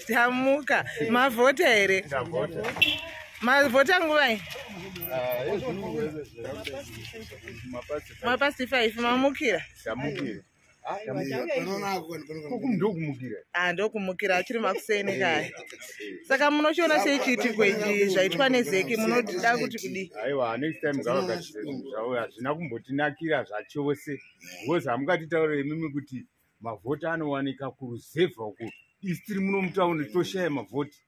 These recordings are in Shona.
Tamuka. Mavota here. Mavota nguvai. Mapasti 5 mamukira. Ndokumukira achiri makuseni kaya. Saka munochiona sechiitiko ichi zvaitwa nezeki munoda kuti kudi. Aiwa, next time hazvina kumbotinakira zvachose. Because hamukatitaurira imimi kuti mavhoti anowanika kuruzevha uku. Istiri muno mutauni toshaya mavhoti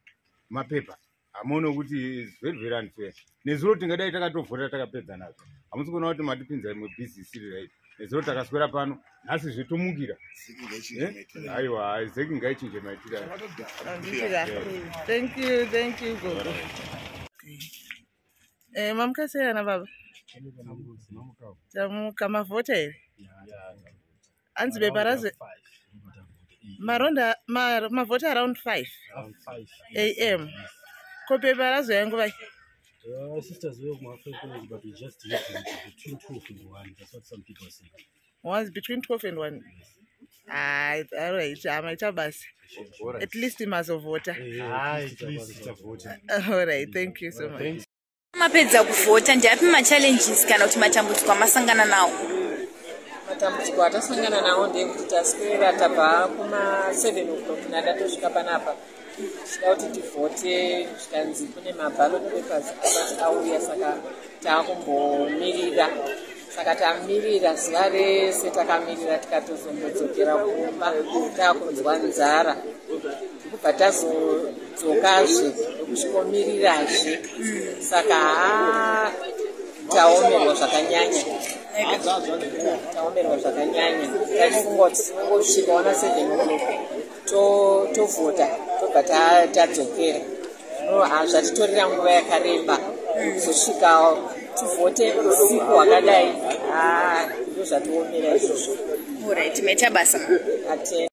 mapepa. Hamuone kuti it's very very unfair. Nezuro tingadai takatovhota takapedza nazvo. Hamusi kuona kuti matipinza imwe busy siri right. Nezuro takaswera pano nhasi zvetomukira. Aiwa, zeki ngaichinje maitira. Thank you gogo. Mamukasiyana baba. Tamuka mavhota here. Anzi bebaraze maronda mavhota around 5 AM. Kopebarazo yangu vai. Sisters work more frequently, but we just use them between 12 and 1. That's what some people say. Once between 12 and 1. All right. At least in of water. At least of water. All right. Thank you so much. Mapedza kuvhota ndiapi machallenges kana kuti matambudziko amasangana nawo? Matambudziko atasangana nawo ndekuti taswera tabva kuma 7 o'clock nadatosvika panapa. Kuti tivhote zvikanzi kune maballot papers auya, saka takumbomirira. Saka tamirira zuva rese takamirira tikatozombodzokeera kumba takunzwa nzara. Kubva tazodzokazve kusvikomirirazve. Saka taomerwa zvakanyanya. Tachifungoti tinongosvikaona 7 o'clock tovhota tobva tadzokera. Zvatitorera nguva yakareba kuzosvika tivhote usiku hwakadai. Ndozvatiomera izvozvo. Alright, meta basa.